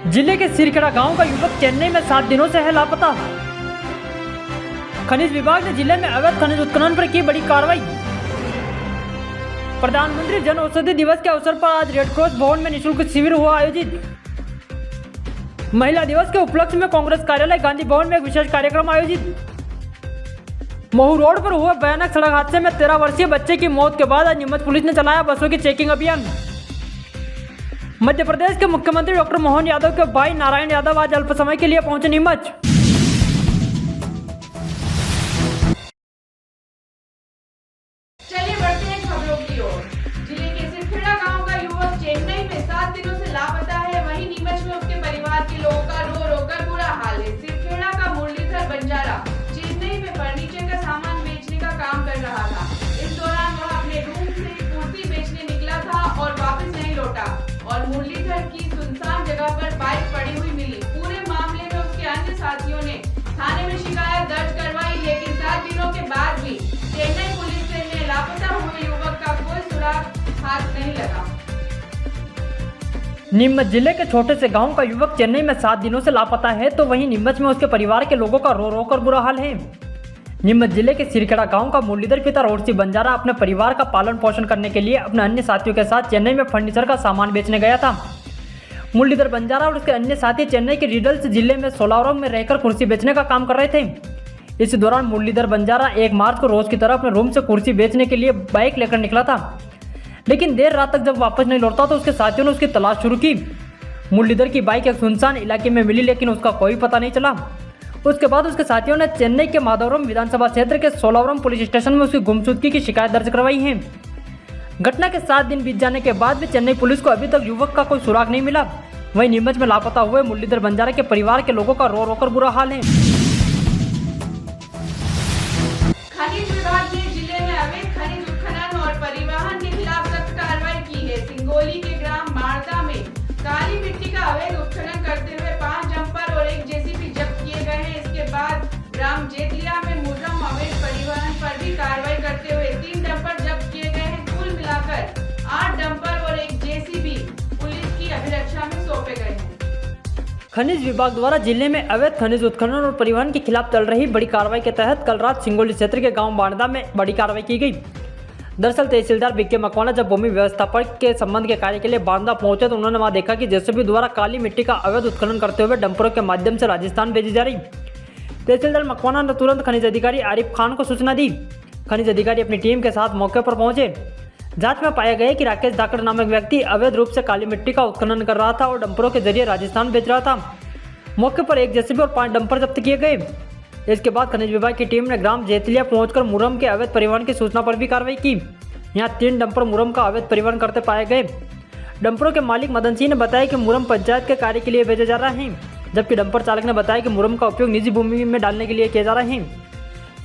जिले के सिरखेड़ा गांव का युवक चेन्नई में 7 दिनों से है लापता। खनिज विभाग ने जिले में अवैध खनिज उत्खनन पर की बड़ी कार्रवाई। प्रधानमंत्री जन औषधि दिवस के अवसर पर आज रेड क्रॉस भवन में निःशुल्क शिविर हुआ आयोजित। महिला दिवस के उपलक्ष्य में कांग्रेस कार्यालय गांधी भवन में एक विशेष कार्यक्रम आयोजित। महू रोड पर हुए भयानक सड़क हादसे में 13 वर्षीय बच्चे की मौत के बाद आज नीमच पुलिस ने चलाया बसों की चेकिंग अभियान। मध्य प्रदेश के मुख्यमंत्री डॉक्टर मोहन यादव के भाई नारायण यादव आज अल्प समय के लिए पहुंचे नीमच। चलिए बढ़ते हैं खबरों की ओर। जिले के सिरखेड़ा गांव का युवक चेन्नई में 7 दिनों से लापता है। वहीं नीमच में उसके परिवार के लोगों का रो रो कर बुरा हाल है। सिरखेड़ा का मुरलीधर बंजारा चेन्नई में फर्नीचर का सामान बेचने का काम कर रहा था। इस दौरान वह अपने रूम से कुर्सी बेचने निकला था और वापस नहीं लौटा और मुरलीधर की सुनसान जगह पर बाइक पड़ी हुई मिली। पूरे मामले में उसके अन्य साथियों ने थाने में शिकायत दर्ज करवाई, लेकिन 7 दिनों के बाद भी चेन्नई पुलिस ने लापता हुए युवक का कोई सुराग हाथ नहीं लगा। नीमच जिले के छोटे से गांव का युवक चेन्नई में 7 दिनों से लापता है, तो वहीं नीमच में उसके परिवार के लोगों का रो रो कर बुरा हाल है। नीमच जिले के सिरखेड़ा गांव का मुरलीधर पिता रोडसी बंजारा अपने परिवार का पालन पोषण करने के लिए अपने अन्य साथियों के साथ चेन्नई में फर्नीचर का सामान बेचने गया था। मुरलीधर बंजारा और उसके अन्य साथी चेन्नई के रिडल्स जिले में सोलावरम में रहकर कुर्सी बेचने का काम कर रहे थे। इस दौरान मुरलीधर बंजारा 1 मार्च को रोज की तरह अपने रूम से कुर्सी बेचने के लिए बाइक लेकर निकला था, लेकिन देर रात तक जब वापस नहीं लौटा तो उसके साथियों ने उसकी तलाश शुरू की। मुरलीधर की बाइक एक सुनसान इलाके में मिली, लेकिन उसका कोई पता नहीं चला। उसके बाद उसके साथियों ने चेन्नई के माधवरम विधानसभा क्षेत्र के सोलावरम पुलिस स्टेशन में उसकी गुमशुदगी की शिकायत दर्ज करवाई है। घटना के 7 दिन बीत जाने के बाद भी चेन्नई पुलिस को अभी तक युवक का कोई सुराग नहीं मिला। वहीं नीमच में लापता हुए मुरलीधर बंजारा के परिवार के लोगों का रो रो कर बुरा हाल है। खनिज विभाग ने जिले में अवैध खनिज उत्खनन और परिवहन के खिलाफ सख्त कार्रवाई की है। सिंगोली के ग्राम मारदा में काली मिट्टी का अवैध उत्खनन करते हुए 5 डंपर और 1 जेसीबी जब्त किए गए हैं। इसके बाद ग्राम जेतलिया में मुर्रम अवैध परिवहन पर भी कार्रवाई करते हुए 3 डंपर जब्त किए गए हैं। कुल मिलाकर 8 डंपर और 1 जेसीबी पुलिस की अभिरक्षा में सौंपे गए हैं। खनिज विभाग द्वारा जिले में अवैध खनिज उत्खनन और परिवहन के खिलाफ चल रही बड़ी कार्रवाई के तहत कल रात सिंगोली क्षेत्र के गांव बांडा में बड़ी कार्रवाई की गई। दरअसल तहसीलदार बीके मकवाना जब भूमि व्यवस्थापक के संबंध के कार्य के लिए बांदा पहुंचे तो उन्होंने वहां देखा कि जेसीबी द्वारा काली मिट्टी का अवैध उत्खनन करते हुए डंपरों के माध्यम से राजस्थान भेजी जा रही। तहसीलदार मकवाना ने तुरंत खनिज अधिकारी आरिफ खान को सूचना दी। खनिज अधिकारी अपनी टीम के साथ मौके पर पहुंचे। जांच में पाया गया कि राकेश धाकड़ नामक व्यक्ति अवैध रूप से काली मिट्टी का उत्खनन कर रहा था और डंपरों के जरिए राजस्थान भेज रहा था। मौके पर 1 जेसीबी और 5 डंपर जब्त किए गए। इसके बाद खनिज विभाग की टीम ने ग्राम जेतलिया पहुंचकर मुरम के अवैध परिवहन की सूचना पर भी कार्रवाई की। यहाँ 3 डंपर मुरम का अवैध परिवहन करते पाए गए। डंपरों के मालिक मदन सिंह ने बताया कि मुरम पंचायत के कार्य के लिए भेजा जा रहा है, जबकि डंपर चालक ने बताया कि मुरम का उपयोग निजी भूमि में डालने के लिए किया जा रहा है।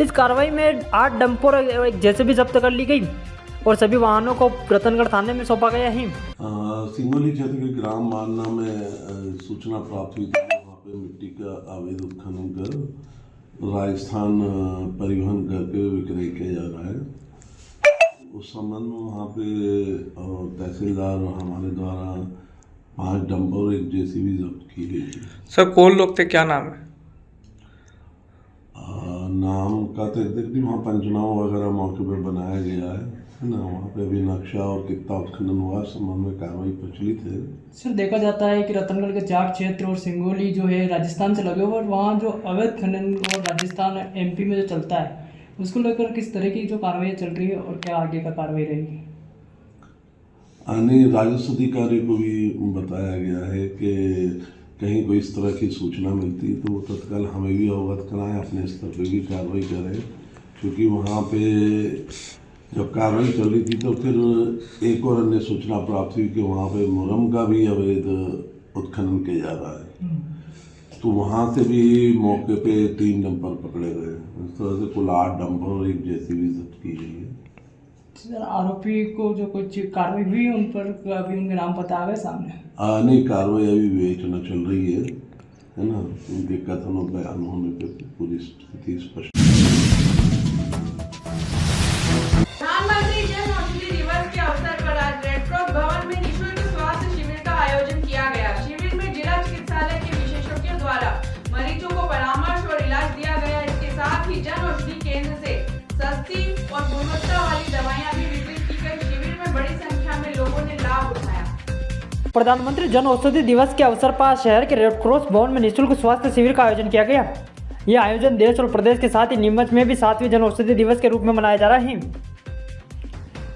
इस कार्रवाई में 8 डंपर और 1 जेसीबी जब्त कर ली गई और सभी वाहनों को रतनगढ़ थाने में सौंपा गया है। सिंगोली क्षेत्र के ग्राम मारना में सूचना प्राप्त हुई थी, वहाँ पे मिट्टी का अवैध उत्खनन कर राजस्थान परिवहन करके विक्रय किया जा रहा है। उस संबंध में वहाँ पे तहसीलदार और हमारे द्वारा 5 डंपर और 1 जेसीबी जब्त की गई। सर कौन लोग थे, क्या नाम है? नाम का तो एग्जैक्टली वहाँ पंचनामा वगैरह मौके पर बनाया गया है ना। वहाँ पे अभी नक्शा और कितना उत्खनन हुआ संबंध में कार्रवाई प्रचलित है। सर देखा जाता है कि रतनगढ़ के जाट क्षेत्र और सिंगोली जो है राजस्थान से लगे हुए और वहाँ जो अवैध खनन और राजस्थान एमपी में जो चलता है उसको लेकर किस तरह की जो कार्रवाई चल रही है और क्या आगे का कार्रवाई रहेगी? नहीं, राजस्व अधिकारी को भी बताया गया है कि कहीं कोई इस तरह की सूचना मिलती है तो वो तत्काल हमें भी अवगत कराएं, अपने स्तर पर भी कार्रवाई करें। क्योंकि वहाँ पे जब कार्रवाई चल रही थी तो फिर एक और अन्य सूचना प्राप्त हुई कि वहाँ पे मुरम का भी अवैध उत्खनन किया जा रहा है। तो वहाँ से भी मौके पे 3 डंपर पकड़े गए। इस तरह से कुल 8 डंपर और 1 जेसीबी जब्त की गई है। सर आरोपी को जो कुछ कार्रवाई हुई उन पर अभी उनके नाम पता आ गए सामने? नहीं, कार्रवाई अभी विवेचना चल रही है ना। उनके कथन और बयान होने पर पूरी स्थिति स्पष्ट। प्रधानमंत्री जन औषधि दिवस के अवसर पर आज रेड क्रॉस भवन में निःशुल्क स्वास्थ्य शिविर का आयोजन किया गया। शिविर में जिला चिकित्सालय सस्ती और गुणवत्ता वाली दवाइयां भी वितरित की गई। शिविर में बड़ी संख्या में लोगों ने लाभ उठाया। प्रधानमंत्री जन औषधि दिवस के अवसर पर शहर के रेड क्रॉस भवन में निःशुल्क स्वास्थ्य शिविर का आयोजन किया गया। यह आयोजन देश और प्रदेश के साथ ही नीमच में भी 7वें जन औषधि दिवस के रूप में मनाया जा रहा है।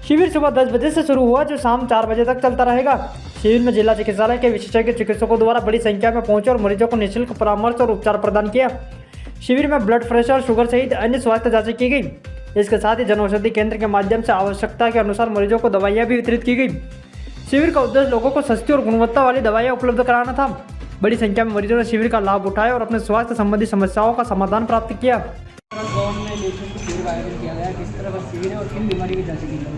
शिविर सुबह 10 बजे से शुरू हुआ जो शाम 4 बजे तक चलता रहेगा। शिविर में जिला चिकित्सालय के विशेषज्ञ चिकित्सकों द्वारा बड़ी संख्या में पहुंचे और मरीजों को निःशुल्क परामर्श और उपचार प्रदान किया। शिविर में ब्लड प्रेशर, शुगर सहित अन्य स्वास्थ्य जांचें की गई। इसके साथ ही जन औषधि केंद्र के माध्यम से आवश्यकता के अनुसार मरीजों को दवाइयाँ भी वितरित की गई। शिविर का उद्देश्य लोगों को सस्ती और गुणवत्ता वाली दवाइयाँ उपलब्ध कराना था। बड़ी संख्या में मरीजों ने शिविर का लाभ उठाया और अपने स्वास्थ्य संबंधी समस्याओं का समाधान प्राप्त किया। गाँव में निःशुल्क शिविर का आयोजन किया गया, किस तरह का शिविर है और किन बीमारी की जांच की गई?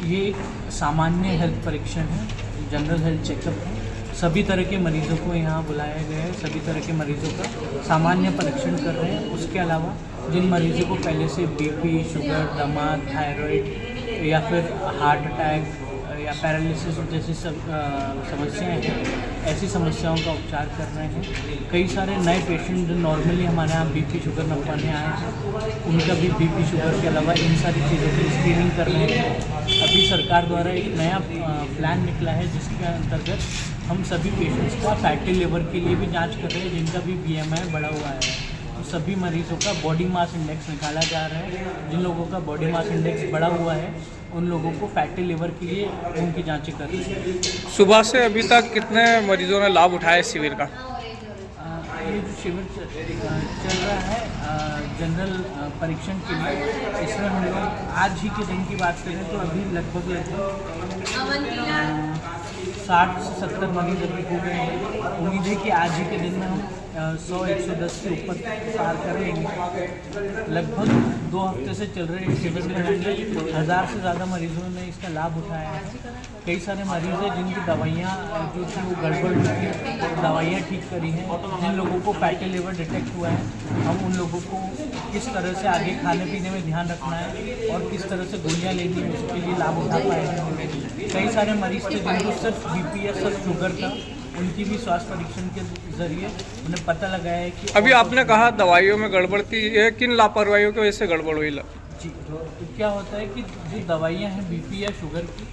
ये सामान्य हेल्थ परीक्षण है, जनरल हेल्थ चेकअप है। सभी तरह के मरीजों को यहाँ बुलाया गया है, सभी तरह के मरीजों का सामान्य परीक्षण कर रहे हैं। उसके अलावा जिन मरीजों को पहले से बीपी, शुगर, दमा, थायराइड या फिर हार्ट अटैक या पैरालिसिस जैसी समस्याएं हैं, ऐसी समस्याओं का उपचार कर रहे हैं। कई सारे नए पेशेंट जो नॉर्मली हमारे यहाँ बीपी शुगर नपाने आए हैं, उनका भी बीपी शुगर के अलावा इन सारी चीज़ों की स्क्रीनिंग कर रहे हैं। अभी सरकार द्वारा एक नया प्लान निकला है जिसके अंतर्गत हम सभी पेशेंट्स का फैटी लिवर के लिए भी जांच कर रहे हैं, जिनका भी BMI बढ़ा हुआ है। तो सभी मरीजों का बॉडी मास इंडेक्स निकाला जा रहा है। जिन लोगों का बॉडी मास इंडेक्स बढ़ा हुआ है उन लोगों को फैटी लिवर के लिए उनकी जांचें कर रही हैं। सुबह से अभी तक कितने मरीजों ने लाभ उठाया इस शिविर का? ये जो शिविर चल रहा है जनरल परीक्षण के लिए, इसमें हम लोग आज ही के दिन की बात करें तो अभी लगभग 60 से 70 मरीज अभी हो गए हैं। उम्मीद है कि आज ही के दिन में हम 100-110 के ऊपर पार करेंगे। लगभग 2 हफ्ते से चल रहे इस शिविर में हमने 1000 से ज़्यादा मरीजों ने इसका लाभ उठाया है। कई सारे मरीज हैं जिनकी दवाइयाँ जो थी वो गड़बड़ हुई, दवाइयाँ ठीक करी हैं। जिन लोगों को फैटी लिवर डिटेक्ट हुआ है, हम उन लोगों को किस तरह से आगे खाने पीने में ध्यान रखना है और किस तरह से गोलियाँ लेनी है उसके लिए लाभ उठा पाए हैं। कई सारे मरीज थे जिनको सिर्फ बीपी या सिर्फ शुगर था, उनकी भी स्वास्थ्य परीक्षण के जरिए उन्हें पता लगाया है कि अभी आपने कहा दवाइयों में गड़बड़ थी, ये किन लापरवाहियों की वजह से गड़बड़ हुई? जी, तो क्या होता है कि जो दवाइयाँ हैं बीपी या शुगर की,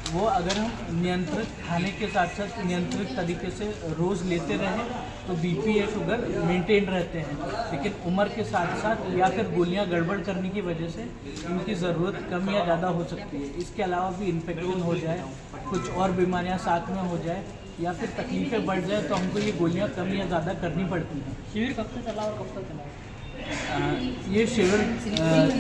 वो अगर हम नियंत्रित खाने के साथ साथ नियंत्रित तरीके से रोज़ लेते रहें तो बीपी या शुगर मेंटेन रहते हैं। लेकिन उम्र के साथ साथ या फिर गोलियां गड़बड़ करने की वजह से इनकी ज़रूरत कम या ज़्यादा हो सकती है। इसके अलावा भी इन्फेक्शन हो जाए, कुछ और बीमारियां साथ में हो जाए या फिर तकलीफ़ें बढ़ जाए तो हमको ये गोलियां कम या ज़्यादा करनी पड़ती हैं। शिविर कब से चला और कब तक चला? ये शिविर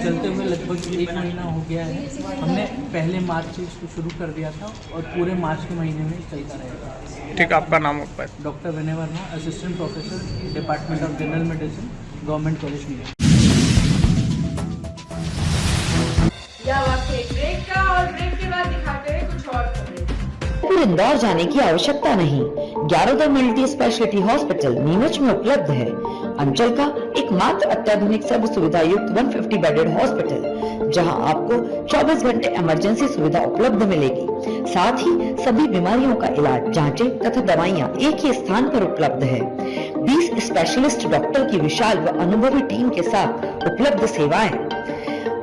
चलते हुए लगभग 1 महीना हो गया है। हमने पहले मार्च से इसको शुरू कर दिया था और पूरे मार्च के महीने में चलता रहेगा। ठीक, आपका नाम होता है? Doctor Vinay Verma, assistant professor, department of general medicine, government college में। यह वक्त एक ब्रेक का और ब्रेक के बाद दिखाते हैं कुछ और खबरें। फिर इंदौर जाने की आवश्यकता नहीं। 11 मल्टी स्पेशलिटी हॉस्पिटल नीमच में उपलब्ध है। अंचल का एकमात्र अत्याधुनिक सब सुविधा युक्त 150 बेडेड हॉस्पिटल, जहां आपको 24 घंटे इमरजेंसी सुविधा उपलब्ध मिलेगी। साथ ही सभी बीमारियों का इलाज, जांचें तथा दवाइयां एक ही स्थान पर उपलब्ध है। 20 स्पेशलिस्ट डॉक्टर की विशाल व अनुभवी टीम के साथ उपलब्ध सेवाएं,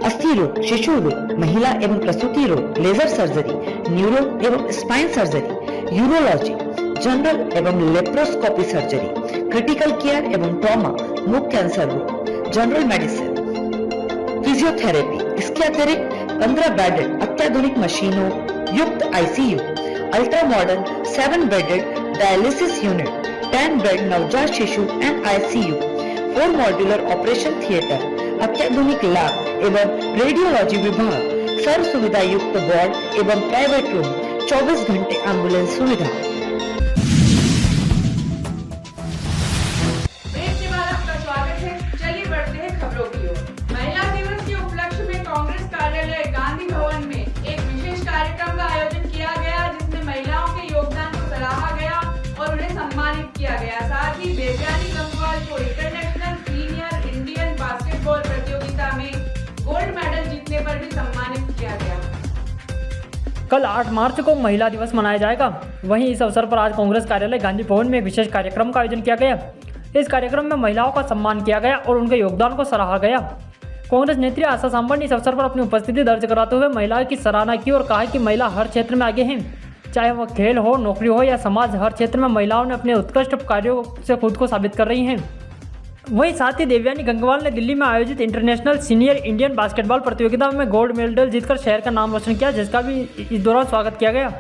अस्थि रोग, शिशु रोग, महिला एवं प्रसूति रोग, लेजर सर्जरी, न्यूरो एवं स्पाइन सर्जरी, यूरोलॉजी, जनरल एवं लेप्रोस्कोपी सर्जरी, क्रिटिकल केयर एवं ट्रॉमा, मुख कैंसर रोग, जनरल मेडिसिन, फिजियोथेरेपी। इसके अतिरिक्त 15 बेडेड अत्याधुनिक मशीनों युक्त ICU, ultra modern 7 bedded dialysis unit, 10 bed नवजात शिशु and ICU, 4 modular operation theatre, अत्याधुनिक लैब एवं रेडियोलॉजी विभाग, सर्व सुविधा युक्त वार्ड एवं प्राइवेट रूम, 24 घंटे एम्बुलेंस सुविधा। ब्रेक के बाद आपका स्वागत है। चलिए बढ़ते हैं खबरों की ओर। महिला दिवस के उपलक्ष्य में कांग्रेस कार्यालय गांधी भवन में एक विशेष कार्यक्रम का आयोजन किया गया, जिसमें महिलाओं के योगदान को सराहा गया और उन्हें सम्मानित किया गया। साथ ही देवयानी गंगवाल को इंटरनेशनल सीनियर इंडियन बास्केटबॉल प्रतियोगिता में गोल्ड मेडल जीतने पर भी सम्मानित किया गया। कल 8 मार्च को महिला दिवस मनाया जाएगा। वहीं इस अवसर पर आज कांग्रेस कार्यालय गांधी भवन में विशेष कार्यक्रम का आयोजन किया गया। इस कार्यक्रम में महिलाओं का सम्मान किया गया और उनके योगदान को सराहा गया। कांग्रेस नेत्री आशा सांबर ने इस अवसर पर अपनी उपस्थिति दर्ज कराते हुए महिलाओं की सराहना की और कहा कि महिला हर क्षेत्र में आगे हैं, चाहे वह खेल हो, नौकरी हो या समाज, हर क्षेत्र में महिलाओं ने अपने उत्कृष्ट कार्यों से खुद को साबित कर रही हैं। वहीं साथ ही देवयानी गंगवाल ने दिल्ली में आयोजित इंटरनेशनल सीनियर इंडियन बास्केटबॉल प्रतियोगिता में गोल्ड मेडल जीतकर शहर का नाम रोशन किया, जिसका भी इस दौरान स्वागत किया गया।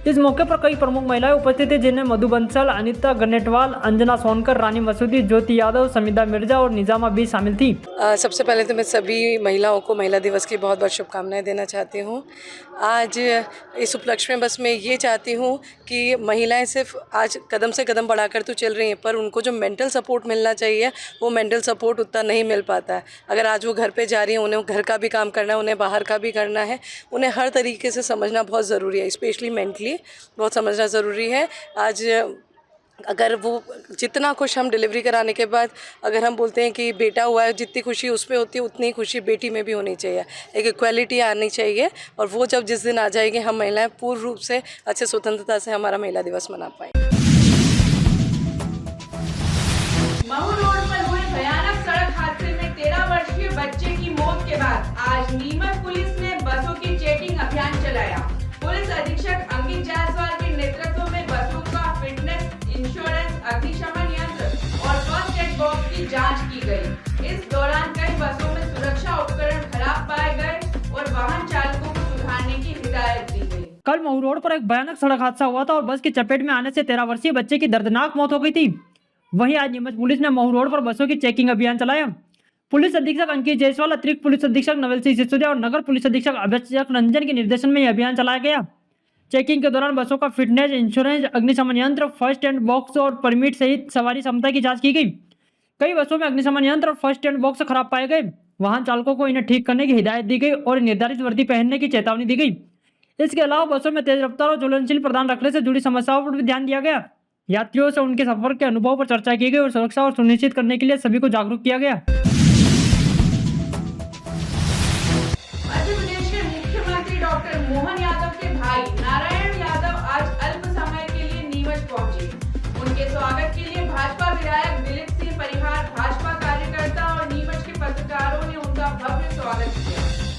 इस मौके पर कई प्रमुख महिलाएं उपस्थित थी, जिनमें मधु बंसल, अनिता गन्नेटवाल, अंजना सोनकर, रानी मसूदी, ज्योति यादव, समिधा मिर्जा और निजामा भी शामिल थी। सबसे पहले तो मैं सभी महिलाओं को महिला दिवस की बहुत बहुत शुभकामनाएं देना चाहती हूँ। आज इस उपलक्ष्य में बस मैं ये चाहती हूँ कि महिलाएं सिर्फ आज कदम से कदम बढ़ाकर तो चल रही हैं, पर उनको जो मेंटल सपोर्ट मिलना चाहिए वो मेंटल सपोर्ट उतना नहीं मिल पाता है। अगर आज वो घर पे जा रही हैं, उन्हें घर का भी काम करना है, उन्हें बाहर का भी करना है, उन्हें हर तरीके से समझना बहुत ज़रूरी है, स्पेशली मेंटली बहुत समझना ज़रूरी है। आज अगर वो जितना खुश हम डिलीवरी कराने के बाद अगर हम बोलते हैं कि बेटा हुआ है, जितनी खुशी उस पर होती है उतनी खुशी बेटी में भी होनी चाहिए, एक इक्वालिटी आनी चाहिए। और वो जब जिस दिन आ जाएगी, हम महिलाएं पूर्ण रूप से अच्छे स्वतंत्रता से हमारा महिला दिवस मना पाएंगे। महू रोड पर हुए भयानक सड़क हादसे में 13 वर्षीय बच्चे की मौत के बाद आज नीमच पुलिस ने बसों की चेकिंग अभियान चलाया। पुलिस अधीक्षक अंकित जायसवाल के नेतृत्व में बसों का फिटनेस, इंश्योरेंस, अग्निशमन यंत्र और फर्स्ट एड बॉक्स की जांच की गई। इस दौरान कई बसों में सुरक्षा उपकरण खराब पाए गए और वाहन चालकों को सुधारने की हिदायत दी गई। कल महू रोड पर एक भयानक सड़क हादसा हुआ था और बस की चपेट में आने से 13 वर्षीय बच्चे की दर्दनाक मौत हो गई थी। वहीं आज नीमच पुलिस ने महू रोड पर बसों की चेकिंग अभियान चलाया। पुलिस अधीक्षक अंकित जायसवाल, अतिरिक्त पुलिस अधीक्षक नवल सिंह सिसोदिया और नगर पुलिस अधीक्षक अभिषेक रंजन के निर्देशन में यह अभियान चलाया गया। चेकिंग के दौरान बसों का फिटनेस, इंश्योरेंस, अग्निशमन यंत्र, फर्स्ट एड बॉक्स और परमिट सहित सवारी क्षमता की जांच की गई। कई बसों में अग्निशमन यंत्र और फर्स्ट एड बॉक्स खराब पाए गए। वाहन चालकों को इन्हें ठीक करने की हिदायत दी गई और निर्धारित वर्दी पहनने की चेतावनी दी गई। इसके अलावा बसों में तेज रफ्तार और ज्वलनशील प्रदान रखने से जुड़ी समस्याओं पर भी ध्यान दिया गया। यात्रियों से उनके सफर के अनुभव पर चर्चा की गई और सुरक्षा और सुनिश्चित करने के लिए सभी को जागरूक किया गया। मध्य प्रदेश के मुख्यमंत्री डॉक्टर मोहन यादव के भाई नारायण यादव आज अल्प समय के लिए नीमच पहुंचे। उनके स्वागत के लिए भाजपा विधायक दिलीप सिंह परिहार, भाजपा कार्यकर्ता और नीमच के पत्रकारों ने उनका भव्य स्वागत किया।